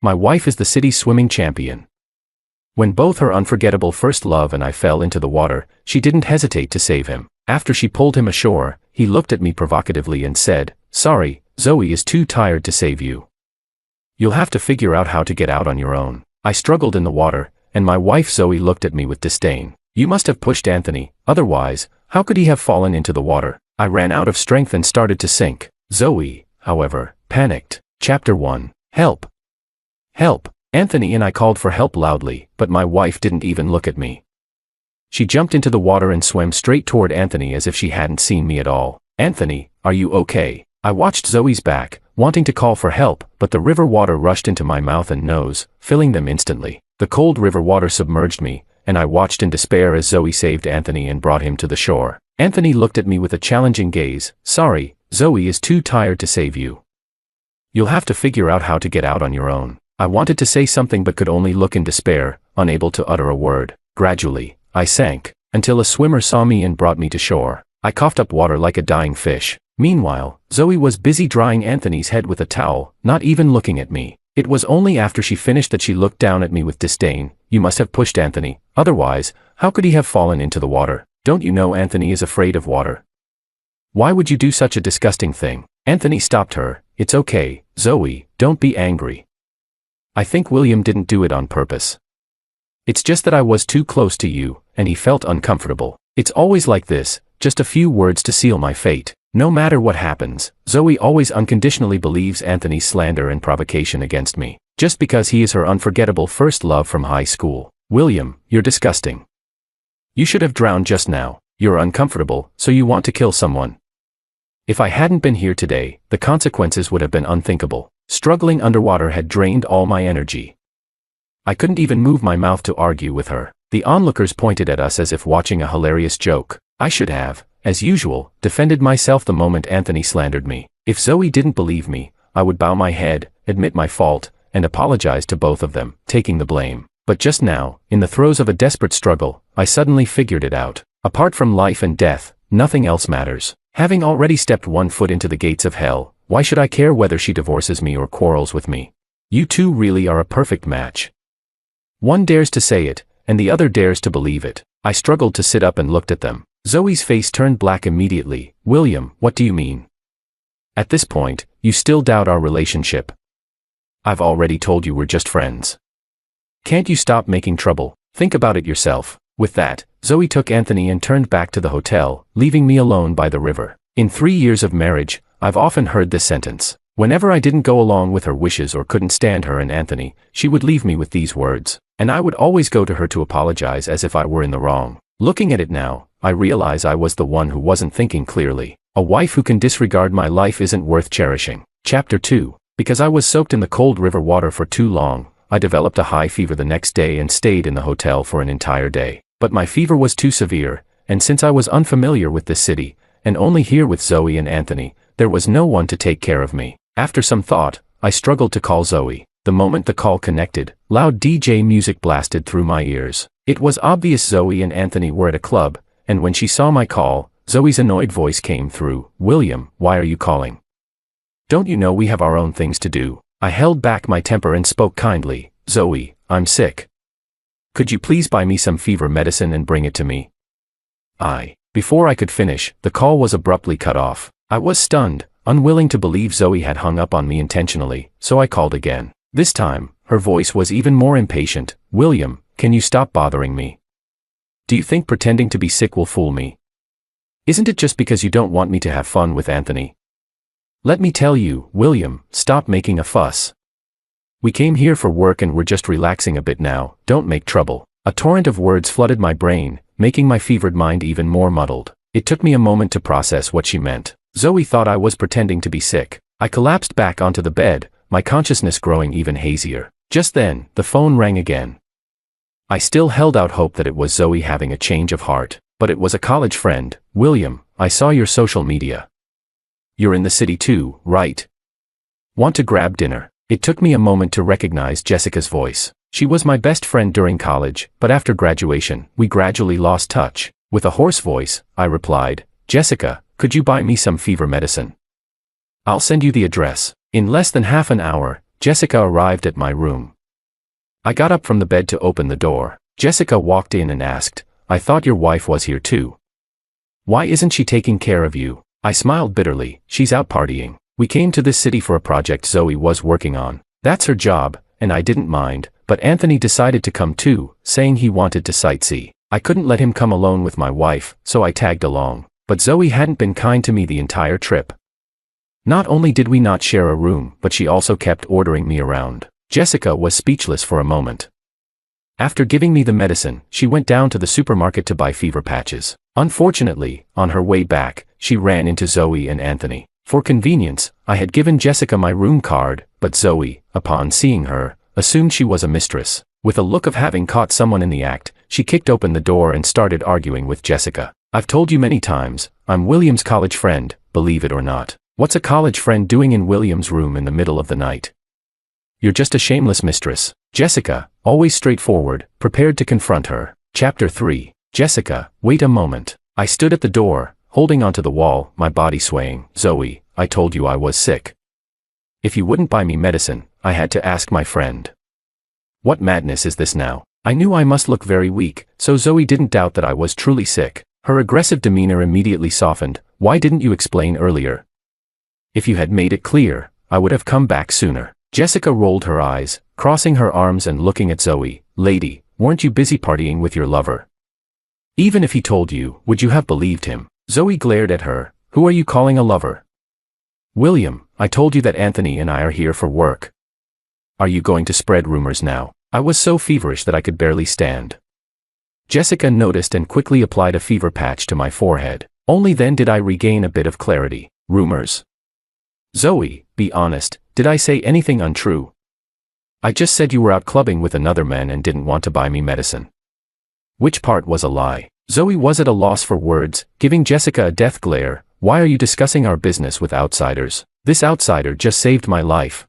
My wife is the city's swimming champion. When both her unforgettable first love and I fell into the water, she didn't hesitate to save him. After she pulled him ashore, he looked at me provocatively and said, "Sorry, Zoe is too tired to save you. You'll have to figure out how to get out on your own." I struggled in the water, and my wife Zoe looked at me with disdain. "You must have pushed Anthony, otherwise, how could he have fallen into the water?" I ran out of strength and started to sink. Zoe, however, panicked. Chapter 1. Help! Help! Anthony and I called for help loudly, but my wife didn't even look at me. She jumped into the water and swam straight toward Anthony as if she hadn't seen me at all. "Anthony, are you okay?" I watched Zoe's back, wanting to call for help, but the river water rushed into my mouth and nose, filling them instantly. The cold river water submerged me, and I watched in despair as Zoe saved Anthony and brought him to the shore. Anthony looked at me with a challenging gaze. "Sorry, Zoe is too tired to save you. You'll have to figure out how to get out on your own." I wanted to say something but could only look in despair, unable to utter a word. Gradually, I sank, until a swimmer saw me and brought me to shore. I coughed up water like a dying fish. Meanwhile, Zoe was busy drying Anthony's head with a towel, not even looking at me. It was only after she finished that she looked down at me with disdain. "You must have pushed Anthony, otherwise, how could he have fallen into the water? Don't you know Anthony is afraid of water? Why would you do such a disgusting thing?" Anthony stopped her. "It's okay, Zoe, don't be angry. I think William didn't do it on purpose. It's just that I was too close to you, and he felt uncomfortable. It's always like this, just a few words to seal my fate. No matter what happens, Zoe always unconditionally believes Anthony's slander and provocation against me, just because he is her unforgettable first love from high school. William, you're disgusting. You should have drowned just now. You're uncomfortable, so you want to kill someone. If I hadn't been here today, the consequences would have been unthinkable. Struggling underwater had drained all my energy. I couldn't even move my mouth to argue with her. The onlookers pointed at us as if watching a hilarious joke. I should have, as usual, defended myself the moment Anthony slandered me. If Zoe didn't believe me, I would bow my head, admit my fault, and apologize to both of them, taking the blame. But just now, in the throes of a desperate struggle, I suddenly figured it out. Apart from life and death, nothing else matters. Having already stepped one foot into the gates of hell, why should I care whether she divorces me or quarrels with me? You two really are a perfect match. One dares to say it, and the other dares to believe it. I struggled to sit up and looked at them. Zoe's face turned black immediately. "William, what do you mean? At this point, you still doubt our relationship? I've already told you we're just friends. Can't you stop making trouble? Think about it yourself." With that, Zoe took Anthony and turned back to the hotel, leaving me alone by the river. In 3 years of marriage, I've often heard this sentence. Whenever I didn't go along with her wishes or couldn't stand her and Anthony, she would leave me with these words, and I would always go to her to apologize as if I were in the wrong. Looking at it now, I realize I was the one who wasn't thinking clearly. A wife who can disregard my life isn't worth cherishing. Chapter 2. Because I was soaked in the cold river water for too long, I developed a high fever the next day and stayed in the hotel for an entire day. But my fever was too severe, and since I was unfamiliar with this city, and only here with Zoe and Anthony, there was no one to take care of me. After some thought, I struggled to call Zoe. The moment the call connected, loud DJ music blasted through my ears. It was obvious Zoe and Anthony were at a club, and when she saw my call, Zoe's annoyed voice came through. "William, why are you calling? Don't you know we have our own things to do?" I held back my temper and spoke kindly. "Zoe, I'm sick. Could you please buy me some fever medicine and bring it to me?" Before I could finish, the call was abruptly cut off. I was stunned, unwilling to believe Zoe had hung up on me intentionally, so I called again. This time, her voice was even more impatient. "William, can you stop bothering me? Do you think pretending to be sick will fool me? Isn't it just because you don't want me to have fun with Anthony? Let me tell you, William, stop making a fuss. We came here for work and we're just relaxing a bit now, don't make trouble." A torrent of words flooded my brain, making my fevered mind even more muddled. It took me a moment to process what she meant. Zoe thought I was pretending to be sick. I collapsed back onto the bed, my consciousness growing even hazier. Just then, the phone rang again. I still held out hope that it was Zoe having a change of heart, but it was a college friend. "William, I saw your social media. You're in the city too, right? Want to grab dinner?" It took me a moment to recognize Jessica's voice. She was my best friend during college, but after graduation, we gradually lost touch. With a hoarse voice, I replied, "Jessica, could you buy me some fever medicine? I'll send you the address." In less than half an hour, Jessica arrived at my room. I got up from the bed to open the door. Jessica walked in and asked, "I thought your wife was here too. Why isn't she taking care of you?" I smiled bitterly. "She's out partying. We came to this city for a project Zoe was working on. That's her job, and I didn't mind, but Anthony decided to come too, saying he wanted to sightsee. I couldn't let him come alone with my wife, so I tagged along. But Zoe hadn't been kind to me the entire trip. Not only did we not share a room, but she also kept ordering me around." Jessica was speechless for a moment. After giving me the medicine, she went down to the supermarket to buy fever patches. Unfortunately, on her way back, she ran into Zoe and Anthony. For convenience, I had given Jessica my room card, but Zoe, upon seeing her, assumed she was a mistress. With a look of having caught someone in the act, she kicked open the door and started arguing with Jessica. "I've told you many times, I'm William's college friend, believe it or not. What's a college friend doing in William's room in the middle of the night? You're just a shameless mistress." Jessica, always straightforward, prepared to confront her. Chapter 3. Jessica, wait a moment. I stood at the door, holding onto the wall, my body swaying. "Zoe, I told you I was sick. If you wouldn't buy me medicine, I had to ask my friend. What madness is this now?" I knew I must look very weak, so Zoe didn't doubt that I was truly sick. Her aggressive demeanor immediately softened. "Why didn't you explain earlier? If you had made it clear, I would have come back sooner." Jessica rolled her eyes, crossing her arms and looking at Zoe. "Lady, weren't you busy partying with your lover? Even if he told you, would you have believed him?" Zoe glared at her. "Who are you calling a lover?" "William, I told you that Anthony and I are here for work. Are you going to spread rumors now?" I was so feverish that I could barely stand. Jessica noticed and quickly applied a fever patch to my forehead. Only then did I regain a bit of clarity. "Rumors? Zoe, be honest, did I say anything untrue? I just said you were out clubbing with another man and didn't want to buy me medicine. Which part was a lie?" Zoe was at a loss for words, giving Jessica a death glare. "Why are you discussing our business with outsiders? This outsider just saved my life.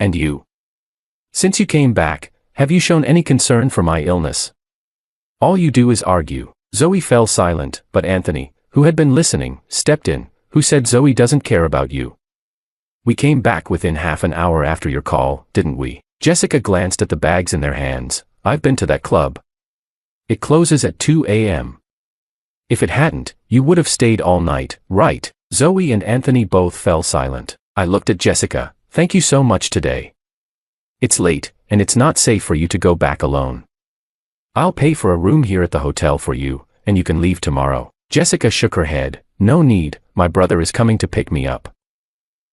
And you? Since you came back, have you shown any concern for my illness? All you do is argue." Zoe fell silent, but Anthony, who had been listening, stepped in. "Who said Zoe doesn't care about you? We came back within half an hour after your call, didn't we?" Jessica glanced at the bags in their hands. "I've been to that club. It closes at 2 a.m. If it hadn't, you would have stayed all night, right?" Zoe and Anthony both fell silent. I looked at Jessica. "Thank you so much today. It's late, and it's not safe for you to go back alone. I'll pay for a room here at the hotel for you, and you can leave tomorrow." Jessica shook her head. "No need, my brother is coming to pick me up.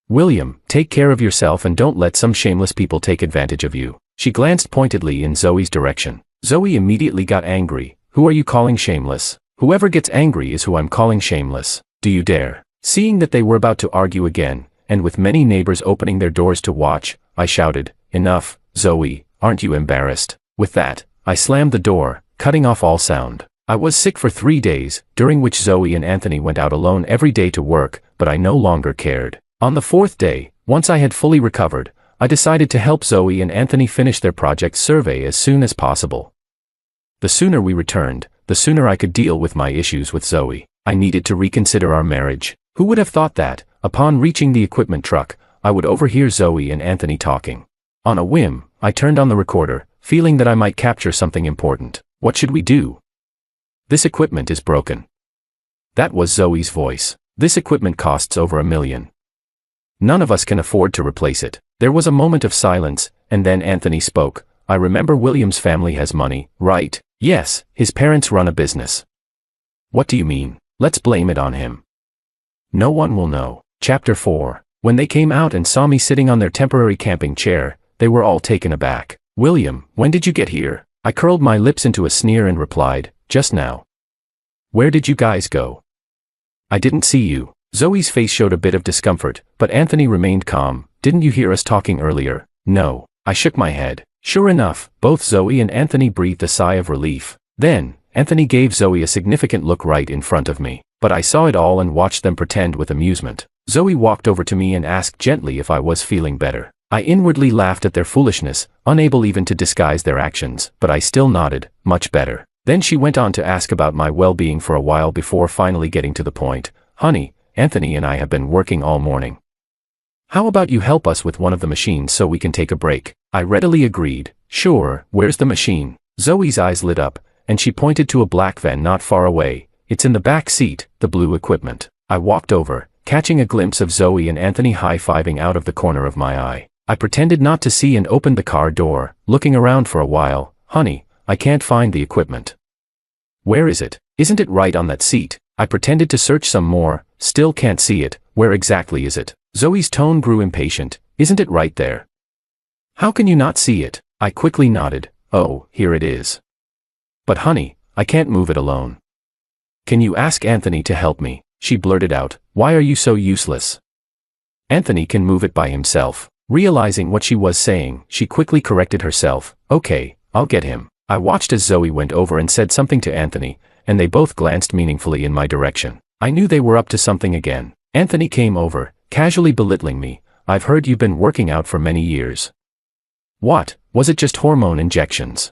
William, take care of yourself and don't let some shameless people take advantage of you." She glanced pointedly in Zoe's direction. Zoe immediately got angry. "Who are you calling shameless? Whoever gets angry is who I'm calling shameless. Do you dare?" Seeing that they were about to argue again, and with many neighbors opening their doors to watch, I shouted, "Enough, Zoe, aren't you embarrassed?" With that, I slammed the door, cutting off all sound. I was sick for 3 days, during which Zoe and Anthony went out alone every day to work, but I no longer cared. On the 4th day, once I had fully recovered, I decided to help Zoe and Anthony finish their project survey as soon as possible. The sooner we returned, the sooner I could deal with my issues with Zoe. I needed to reconsider our marriage. Who would have thought that, upon reaching the equipment truck, I would overhear Zoe and Anthony talking? On a whim, I turned on the recorder, feeling that I might capture something important. "What should we do? This equipment is broken." That was Zoe's voice. "This equipment costs over $1 million. None of us can afford to replace it." There was a moment of silence, and then Anthony spoke. "I remember William's family has money, right?" "Yes, his parents run a business." "What do you mean?" "Let's blame it on him. No one will know." Chapter 4. When they came out and saw me sitting on their temporary camping chair, they were all taken aback. "William, when did you get here?" I curled my lips into a sneer and replied, "Just now." "Where did you guys go?" "I didn't see you." Zoe's face showed a bit of discomfort, but Anthony remained calm. "Didn't you hear us talking earlier?" "No." I shook my head. Sure enough, both Zoe and Anthony breathed a sigh of relief. Then, Anthony gave Zoe a significant look right in front of me, but I saw it all and watched them pretend with amusement. Zoe walked over to me and asked gently if I was feeling better. I inwardly laughed at their foolishness, unable even to disguise their actions, but I still nodded, "Much better." Then she went on to ask about my well-being for a while before finally getting to the point. "Honey, Anthony and I have been working all morning. How about you help us with one of the machines so we can take a break? I readily agreed. Sure, where's the machine? Zoe's eyes lit up, and she pointed to a black van not far away. It's in the back seat, the blue equipment. I walked over, catching a glimpse of Zoe and Anthony high-fiving out of the corner of my eye. I pretended not to see and opened the car door, looking around for a while. Honey, I can't find the equipment. Where is it? Isn't it right on that seat? I pretended to search some more, still can't see it. Where exactly is it? Zoe's tone grew impatient. Isn't it right there? How can you not see it? I quickly nodded. Oh, here it is. But honey, I can't move it alone. Can you ask Anthony to help me? She blurted out. Why are you so useless? Anthony can move it by himself. Realizing what she was saying, she quickly corrected herself. Okay, I'll get him. I watched as Zoe went over and said something to Anthony, and they both glanced meaningfully in my direction. I knew they were up to something again. Anthony came over, casually belittling me. I've heard you've been working out for many years. What? Was it just hormone injections?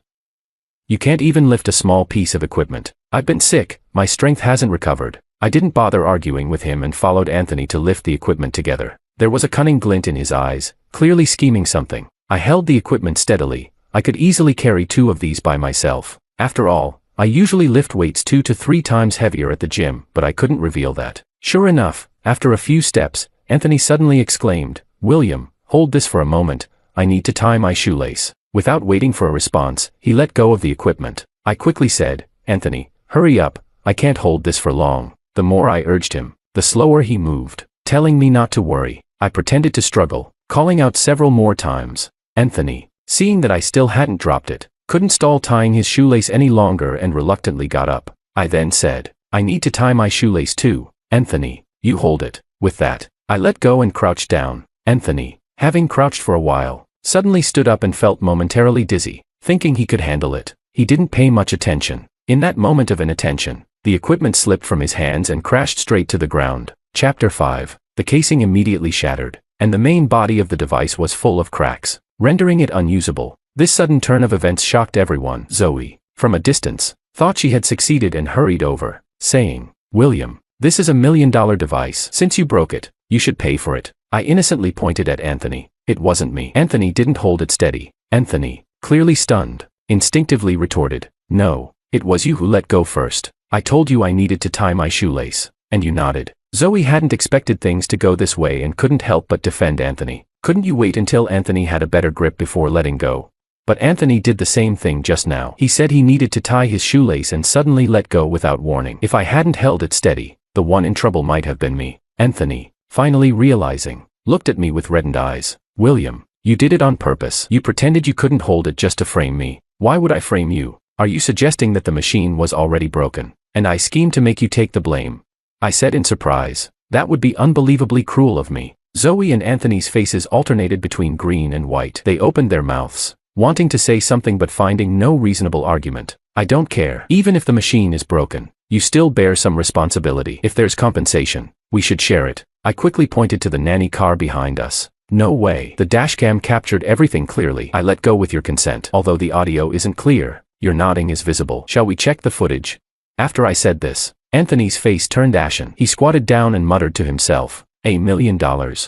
You can't even lift a small piece of equipment. I've been sick, my strength hasn't recovered. I didn't bother arguing with him and followed Anthony to lift the equipment together. There was a cunning glint in his eyes, clearly scheming something. I held the equipment steadily. I could easily carry 2 of these by myself. After all, I usually lift weights 2 to 3 times heavier at the gym, but I couldn't reveal that. Sure enough, after a few steps, Anthony suddenly exclaimed, William, hold this for a moment, I need to tie my shoelace. Without waiting for a response, he let go of the equipment. I quickly said, Anthony, hurry up, I can't hold this for long. The more I urged him, the slower he moved, telling me not to worry. I pretended to struggle, calling out several more times. Anthony, seeing that I still hadn't dropped it, couldn't stall tying his shoelace any longer and reluctantly got up. I then said, I need to tie my shoelace too. Anthony, you hold it. With that, I let go and crouched down. Anthony, having crouched for a while, suddenly stood up and felt momentarily dizzy, thinking he could handle it. He didn't pay much attention. In that moment of inattention, the equipment slipped from his hands and crashed straight to the ground. Chapter 5. The casing immediately shattered, and the main body of the device was full of cracks, rendering it unusable. This sudden turn of events shocked everyone. Zoe, from a distance, thought she had succeeded and hurried over, saying, William, this is $1 million device. Since you broke it, you should pay for it. I innocently pointed at Anthony. It wasn't me. Anthony didn't hold it steady. Anthony, clearly stunned, instinctively retorted, No, it was you who let go first. I told you I needed to tie my shoelace, and you nodded. Zoe hadn't expected things to go this way and couldn't help but defend Anthony. Couldn't you wait until Anthony had a better grip before letting go? But Anthony did the same thing just now. He said he needed to tie his shoelace and suddenly let go without warning. If I hadn't held it steady, the one in trouble might have been me. Anthony, finally realizing, looked at me with reddened eyes. William, you did it on purpose. You pretended you couldn't hold it just to frame me. Why would I frame you? Are you suggesting that the machine was already broken, and I schemed to make you take the blame? I said in surprise. That would be unbelievably cruel of me. Zoe and Anthony's faces alternated between green and white. They opened their mouths, wanting to say something but finding no reasonable argument. I don't care. Even if the machine is broken, you still bear some responsibility. If there's compensation, we should share it. I quickly pointed to the nanny car behind us. No way. The dashcam captured everything clearly. I let go with your consent. Although the audio isn't clear, your nodding is visible. Shall we check the footage? After I said this, Anthony's face turned ashen. He squatted down and muttered to himself, $1 million.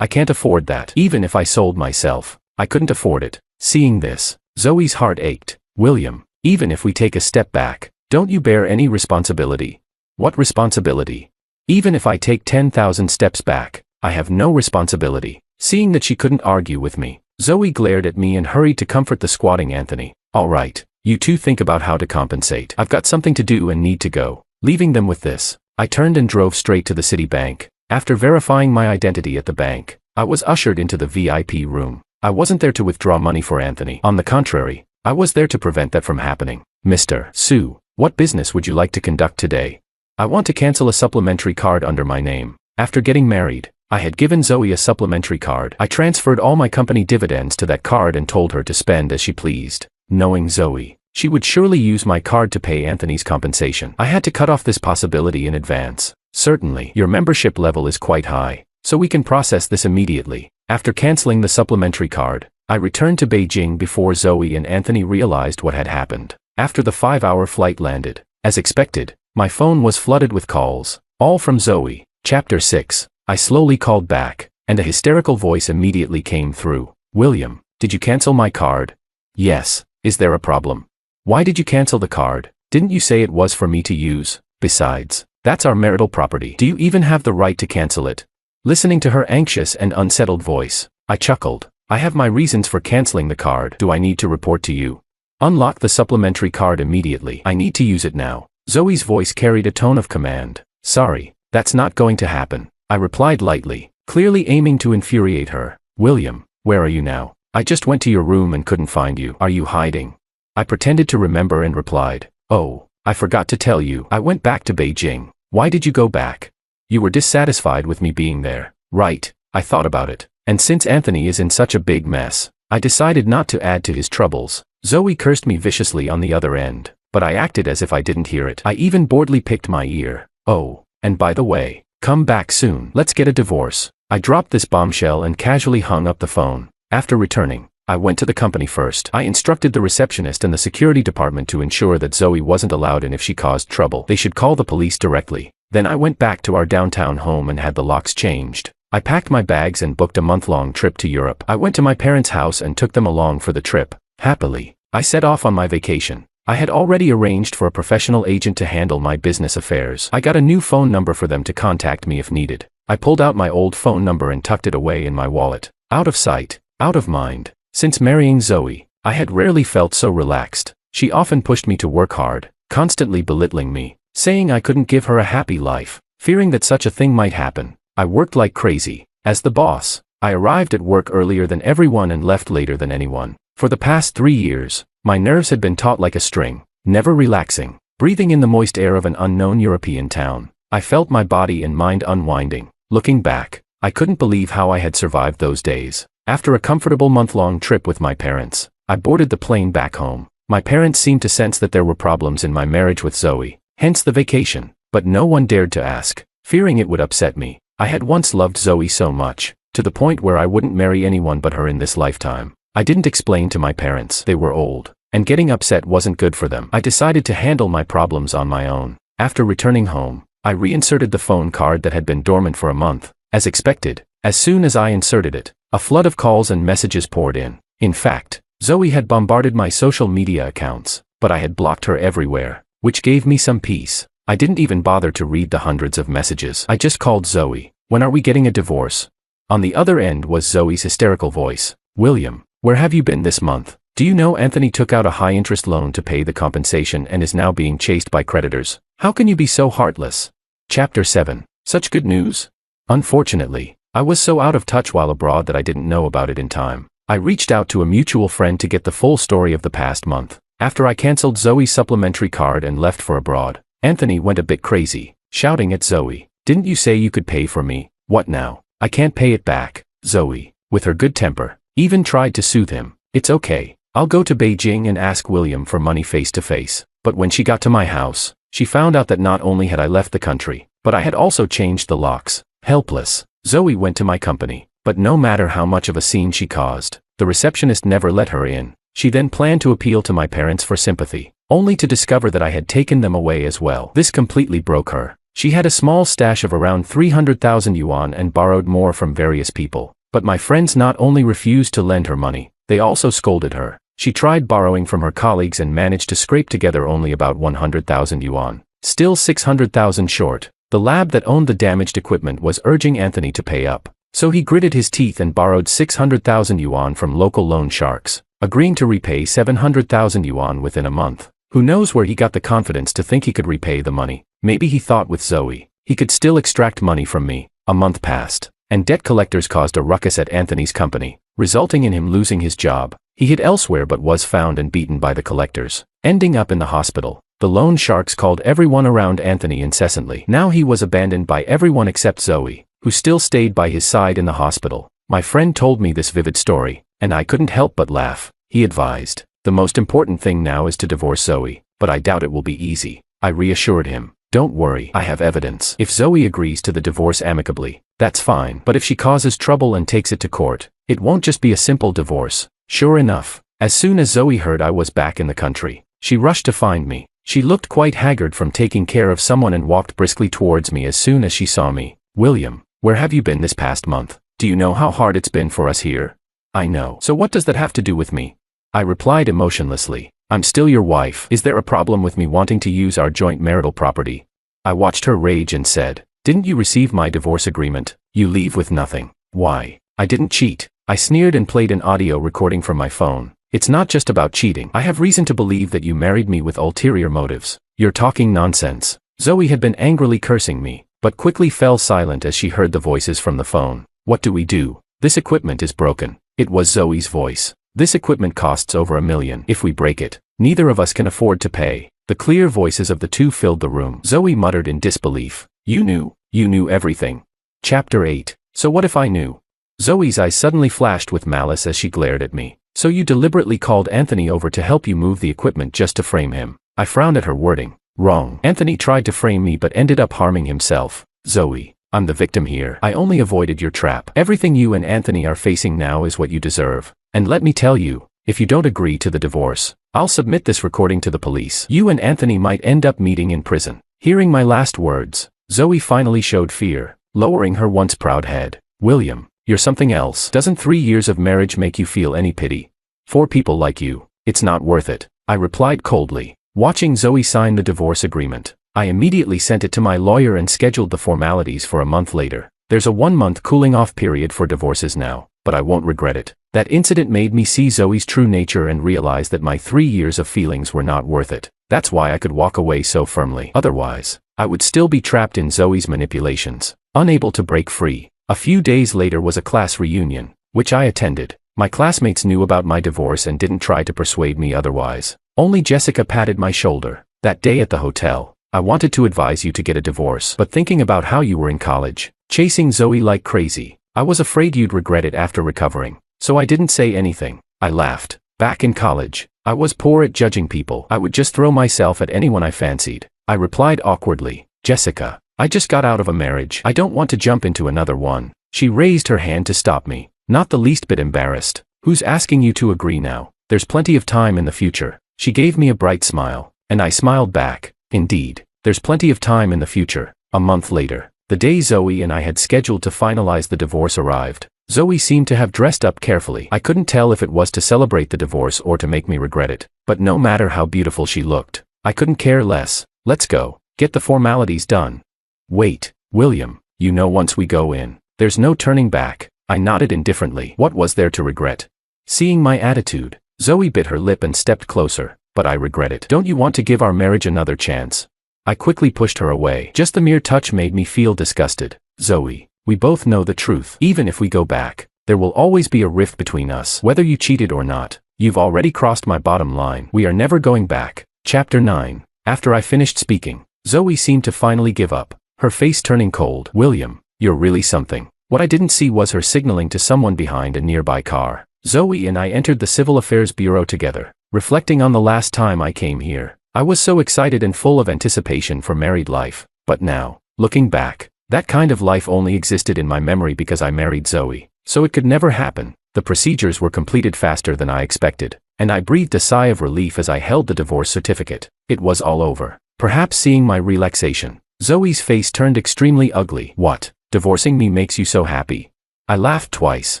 I can't afford that. Even if I sold myself, I couldn't afford it. Seeing this, Zoe's heart ached. William, even if we take a step back, don't you bear any responsibility? What responsibility? Even if I take 10,000 steps back, I have no responsibility. Seeing that she couldn't argue with me, Zoe glared at me and hurried to comfort the squatting Anthony. All right, you two think about how to compensate. I've got something to do and need to go. Leaving them with this, I turned and drove straight to the city bank. After verifying my identity at the bank, I was ushered into the VIP room. I wasn't there to withdraw money for Anthony. On the contrary, I was there to prevent that from happening. Mr. Sue, what business would you like to conduct today? I want to cancel a supplementary card under my name. After getting married, I had given Zoe a supplementary card. I transferred all my company dividends to that card and told her to spend as she pleased. Knowing Zoe, she would surely use my card to pay Anthony's compensation. I had to cut off this possibility in advance. Certainly, your membership level is quite high, so we can process this immediately. After canceling the supplementary card, I returned to Beijing before Zoe and Anthony realized what had happened. After the 5-hour flight landed, as expected, my phone was flooded with calls, all from Zoe. Chapter 6. I slowly called back, and a hysterical voice immediately came through. William, did you cancel my card? Yes. Is there a problem? Why did you cancel the card? Didn't you say it was for me to use? Besides, that's our marital property. Do you even have the right to cancel it? Listening to her anxious and unsettled voice, I chuckled. I have my reasons for canceling the card. Do I need to report to you? Unlock the supplementary card immediately. I need to use it now. Zoe's voice carried a tone of command. Sorry, that's not going to happen, I replied lightly, clearly aiming to infuriate her. William, where are you now? I just went to your room and couldn't find you. Are you hiding? I pretended to remember and replied, oh, I forgot to tell you. I went back to Beijing. Why did you go back? You were dissatisfied with me being there. Right, I thought about it. And since Anthony is in such a big mess, I decided not to add to his troubles. Zoe cursed me viciously on the other end, but I acted as if I didn't hear it. I even boredly picked my ear. Oh, and by the way, come back soon. Let's get a divorce. I dropped this bombshell and casually hung up the phone. After returning, I went to the company first. I instructed the receptionist and the security department to ensure that Zoe wasn't allowed in if she caused trouble. They should call the police directly. Then I went back to our downtown home and had the locks changed. I packed my bags and booked a month-long trip to Europe. I went to my parents' house and took them along for the trip. Happily, I set off on my vacation. I had already arranged for a professional agent to handle my business affairs. I got a new phone number for them to contact me if needed. I pulled out my old phone number and tucked it away in my wallet. Out of sight, out of mind. Since marrying Zoe, I had rarely felt so relaxed. She often pushed me to work hard, constantly belittling me, saying I couldn't give her a happy life. Fearing that such a thing might happen, I worked like crazy. As the boss, I arrived at work earlier than everyone and left later than anyone. For the past 3 years, my nerves had been taut like a string, never relaxing. Breathing in the moist air of an unknown European town, I felt my body and mind unwinding. Looking back, I couldn't believe how I had survived those days. After a comfortable month-long trip with my parents, I boarded the plane back home. My parents seemed to sense that there were problems in my marriage with Zoe, hence the vacation, but no one dared to ask, fearing it would upset me. I had once loved Zoe so much, to the point where I wouldn't marry anyone but her in this lifetime. I didn't explain to my parents. They were old, and getting upset wasn't good for them. I decided to handle my problems on my own. After returning home, I reinserted the phone card that had been dormant for a month. As expected, as soon as I inserted it, a flood of calls and messages poured in. In fact, Zoe had bombarded my social media accounts, but I had blocked her everywhere, which gave me some peace. I didn't even bother to read the hundreds of messages. I just called Zoe. When are we getting a divorce? On the other end was Zoe's hysterical voice. William, where have you been this month? Do you know Anthony took out a high-interest loan to pay the compensation and is now being chased by creditors? How can you be so heartless? Chapter 7. Such good news? Unfortunately, I was so out of touch while abroad that I didn't know about it in time. I reached out to a mutual friend to get the full story of the past month. After I canceled Zoe's supplementary card and left for abroad, Anthony went a bit crazy, shouting at Zoe, "Didn't you say you could pay for me? What now? I can't pay it back." Zoe, with her good temper, even tried to soothe him. "It's okay. I'll go to Beijing and ask William for money face to face." But when she got to my house, she found out that not only had I left the country, but I had also changed the locks. Helpless, Zoe went to my company, but no matter how much of a scene she caused, the receptionist never let her in. She then planned to appeal to my parents for sympathy, only to discover that I had taken them away as well. This completely broke her. She had a small stash of around 300,000 yuan and borrowed more from various people. But my friends not only refused to lend her money, they also scolded her. She tried borrowing from her colleagues and managed to scrape together only about 100,000 yuan, still 600,000 short. The lab that owned the damaged equipment was urging Anthony to pay up, so he gritted his teeth and borrowed 600,000 yuan from local loan sharks, agreeing to repay 700,000 yuan within a month. Who knows where he got the confidence to think he could repay the money? Maybe he thought with Zoe, he could still extract money from me. A month passed, and debt collectors caused a ruckus at Anthony's company, resulting in him losing his job. He hid elsewhere but was found and beaten by the collectors, ending up in the hospital. The loan sharks called everyone around Anthony incessantly. Now he was abandoned by everyone except Zoe, who still stayed by his side in the hospital. My friend told me this vivid story, and I couldn't help but laugh. He advised, "The most important thing now is to divorce Zoe, but I doubt it will be easy." I reassured him, "Don't worry, I have evidence. If Zoe agrees to the divorce amicably, that's fine. But if she causes trouble and takes it to court, it won't just be a simple divorce." Sure enough, as soon as Zoe heard I was back in the country, she rushed to find me. She looked quite haggard from taking care of someone and walked briskly towards me as soon as she saw me. "William, where have you been this past month? Do you know how hard it's been for us here? I know. So what does that have to do with me? I replied emotionlessly. I'm still your wife. Is there a problem with me wanting to use our joint marital property? I watched her rage and said, didn't you receive my divorce agreement? You leave with nothing. Why? I didn't cheat. I sneered and played an audio recording from my phone. It's not just about cheating. I have reason to believe that you married me with ulterior motives. You're talking nonsense. Zoe had been angrily cursing me, but quickly fell silent as she heard the voices from the phone. What do we do? This equipment is broken. It was Zoe's voice. This equipment costs over $1 million. If we break it, neither of us can afford to pay. The clear voices of the two filled the room. Zoe muttered in disbelief. You knew everything. Chapter 8. So what if I knew? Zoe's eyes suddenly flashed with malice as she glared at me. So you deliberately called Anthony over to help you move the equipment just to frame him. I frowned at her wording. Wrong. Anthony tried to frame me but ended up harming himself. Zoe, I'm the victim here. I only avoided your trap. Everything you and Anthony are facing now is what you deserve. And let me tell you, if you don't agree to the divorce, I'll submit this recording to the police. You and Anthony might end up meeting in prison. Hearing my last words, Zoe finally showed fear, lowering her once proud head. William, you're something else. Doesn't 3 years of marriage make you feel any pity? For people like you, it's not worth it. I replied coldly. Watching Zoe sign the divorce agreement, I immediately sent it to my lawyer and scheduled the formalities for a month later. There's a 1-month cooling-off period for divorces now, but I won't regret it. That incident made me see Zoe's true nature and realize that my 3 years of feelings were not worth it. That's why I could walk away so firmly. Otherwise, I would still be trapped in Zoe's manipulations, unable to break free. A few days later was a class reunion, which I attended. My classmates knew about my divorce and didn't try to persuade me otherwise. Only Jessica patted my shoulder. That day at the hotel, I wanted to advise you to get a divorce, but thinking about how you were in college, chasing Zoe like crazy, I was afraid you'd regret it after recovering. So I didn't say anything. I laughed. Back in college, I was poor at judging people. I would just throw myself at anyone I fancied. I replied awkwardly, Jessica, I just got out of a marriage. I don't want to jump into another one. She raised her hand to stop me, not the least bit embarrassed. Who's asking you to agree now? There's plenty of time in the future. She gave me a bright smile, and I smiled back. Indeed, there's plenty of time in the future. A month later, the day Zoe and I had scheduled to finalize the divorce arrived. Zoe seemed to have dressed up carefully. I couldn't tell if it was to celebrate the divorce or to make me regret it. But no matter how beautiful she looked, I couldn't care less. Let's go. Get the formalities done. Wait, William, you know once we go in, there's no turning back. I nodded indifferently. What was there to regret? Seeing my attitude, Zoe bit her lip and stepped closer. But I regret it. Don't you want to give our marriage another chance? I quickly pushed her away. Just the mere touch made me feel disgusted. Zoe, we both know the truth. Even if we go back, there will always be a rift between us. Whether you cheated or not, you've already crossed my bottom line. We are never going back. Chapter 9. After I finished speaking, Zoe seemed to finally give up, her face turning cold. William, you're really something. What I didn't see was her signaling to someone behind a nearby car. Zoe and I entered the Civil Affairs Bureau together. Reflecting on the last time I came here, I was so excited and full of anticipation for married life. But now, looking back, that kind of life only existed in my memory because I married Zoe. So it could never happen. The procedures were completed faster than I expected, and I breathed a sigh of relief as I held the divorce certificate. It was all over. Perhaps seeing my relaxation, Zoe's face turned extremely ugly. What? Divorcing me makes you so happy? I laughed twice.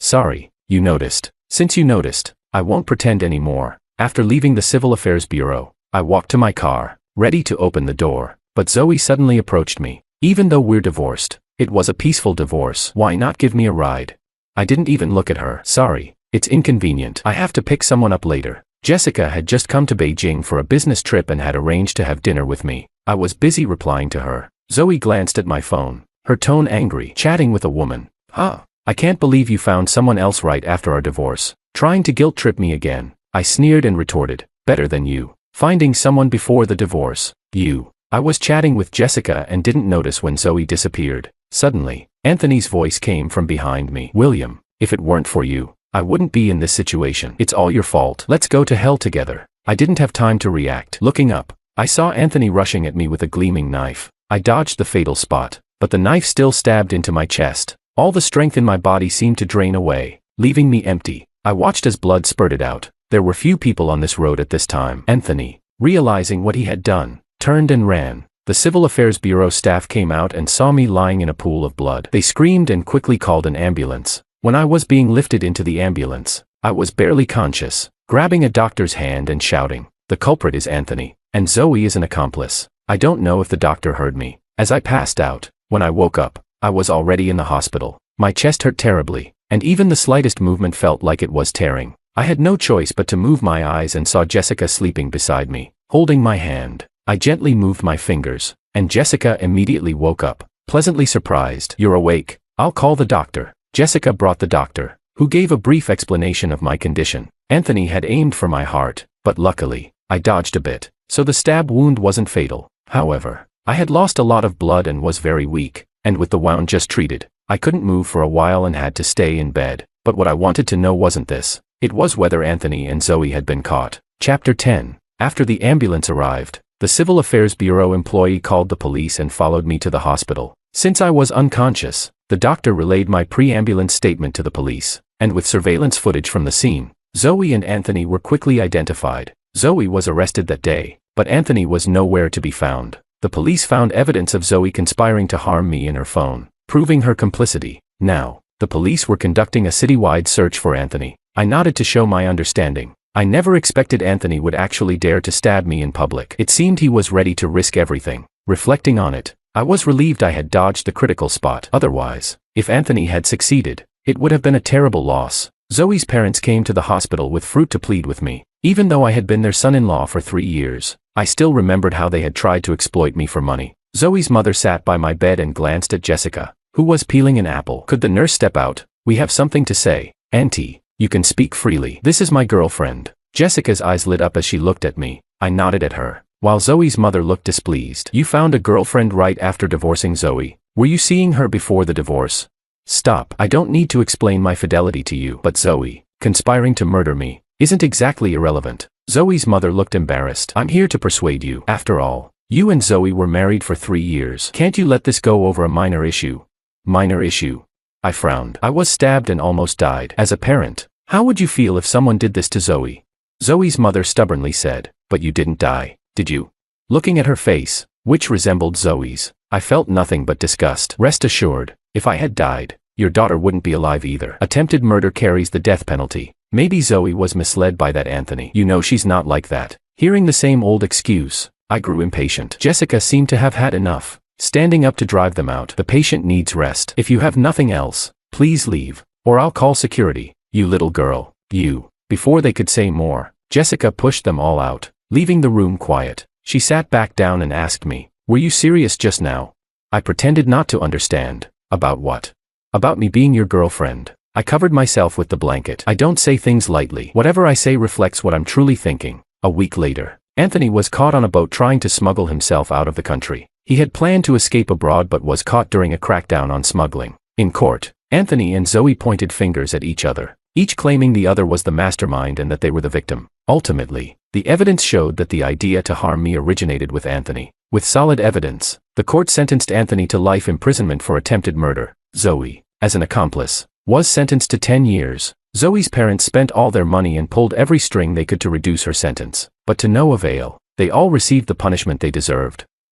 Sorry, you noticed. Since you noticed, I won't pretend anymore. After leaving the Civil Affairs Bureau, I walked to my car, ready to open the door, but Zoe suddenly approached me. Even though we're divorced, it was a peaceful divorce. Why not give me a ride? I didn't even look at her. Sorry, it's inconvenient. I have to pick someone up later. Jessica had just come to Beijing for a business trip and had arranged to have dinner with me. I was busy replying to her. Zoe glanced at my phone, her tone angry. Chatting with a woman. Huh? I can't believe you found someone else right after our divorce. Trying to guilt trip me again. I sneered and retorted, better than you. Finding someone before the divorce. You. I was chatting with Jessica and didn't notice when Zoe disappeared. Suddenly, Anthony's voice came from behind me. William, if it weren't for you, I wouldn't be in this situation. It's all your fault. Let's go to hell together. I didn't have time to react. Looking up, I saw Anthony rushing at me with a gleaming knife. I dodged the fatal spot, but the knife still stabbed into my chest. All the strength in my body seemed to drain away, leaving me empty. I watched as blood spurted out. There were few people on this road at this time. Anthony, realizing what he had done, turned and ran. The Civil Affairs Bureau staff came out and saw me lying in a pool of blood. They screamed and quickly called an ambulance. When I was being lifted into the ambulance, I was barely conscious, grabbing a doctor's hand and shouting, "The culprit is Anthony, and Zoe is an accomplice." I don't know if the doctor heard me. As I passed out, when I woke up, I was already in the hospital. My chest hurt terribly, and even the slightest movement felt like it was tearing. I had no choice but to move my eyes and saw Jessica sleeping beside me, holding my hand. I gently moved my fingers, and Jessica immediately woke up, pleasantly surprised. "You're awake. I'll call the doctor." Jessica brought the doctor, who gave a brief explanation of my condition. Anthony had aimed for my heart, but luckily, I dodged a bit, so the stab wound wasn't fatal. However, I had lost a lot of blood and was very weak, and with the wound just treated, I couldn't move for a while and had to stay in bed. But what I wanted to know wasn't this. It was whether Anthony and Zoe had been caught. Chapter 10. After the ambulance arrived, the Civil Affairs Bureau employee called the police and followed me to the hospital. Since I was unconscious, the doctor relayed my pre-ambulance statement to the police, and with surveillance footage from the scene, Zoe and Anthony were quickly identified. Zoe was arrested that day, but Anthony was nowhere to be found. The police found evidence of Zoe conspiring to harm me in her phone, proving her complicity. Now, the police were conducting a citywide search for Anthony. I nodded to show my understanding. I never expected Anthony would actually dare to stab me in public. It seemed he was ready to risk everything. Reflecting on it, I was relieved I had dodged the critical spot. Otherwise, if Anthony had succeeded, it would have been a terrible loss. Zoe's parents came to the hospital with fruit to plead with me. Even though I had been their son-in-law for 3 years, I still remembered how they had tried to exploit me for money. Zoe's mother sat by my bed and glanced at Jessica, who was peeling an apple. "Could the nurse step out? We have something to say." "Auntie, you can speak freely. This is my girlfriend." Jessica's eyes lit up as she looked at me. I nodded at her, while Zoe's mother looked displeased. "You found a girlfriend right after divorcing Zoe. Were you seeing her before the divorce?" "Stop. I don't need to explain my fidelity to you." "But Zoe, conspiring to murder me, isn't exactly irrelevant." Zoe's mother looked embarrassed. "I'm here to persuade you. After all, you and Zoe were married for 3 years. Can't you let this go over a minor issue?" "Minor issue?" I frowned. "I was stabbed and almost died. As a parent, how would you feel if someone did this to Zoe?" Zoe's mother stubbornly said, "But you didn't die, did you?" Looking at her face, which resembled Zoe's, I felt nothing but disgust. "Rest assured, if I had died, your daughter wouldn't be alive either. Attempted murder carries the death penalty. Maybe Zoe was misled by that Anthony. You know she's not like that." Hearing the same old excuse, I grew impatient. Jessica seemed to have had enough, standing up to drive them out. "The patient needs rest. If you have nothing else, please leave, or I'll call security. You little girl, you." Before they could say more, Jessica pushed them all out, leaving the room quiet. She sat back down and asked me, "Were you serious just now?" I pretended not to understand. "About what?" "About me being your girlfriend." I covered myself with the blanket. I don't say things lightly. Whatever I say reflects what I'm truly thinking. A week later, Anthony was caught on a boat trying to smuggle himself out of the country. He had planned to escape abroad but was caught during a crackdown on smuggling. In court, Anthony and Zoe pointed fingers at each other, each claiming the other was the mastermind and that they were the victim. Ultimately, the evidence showed that the idea to harm me originated with Anthony. With solid evidence, the court sentenced Anthony to life imprisonment for attempted murder. Zoe, as an accomplice, was sentenced to 10 years. Zoe's parents spent all their money and pulled every string they could to reduce her sentence, but to no avail. They all received the punishment they deserved.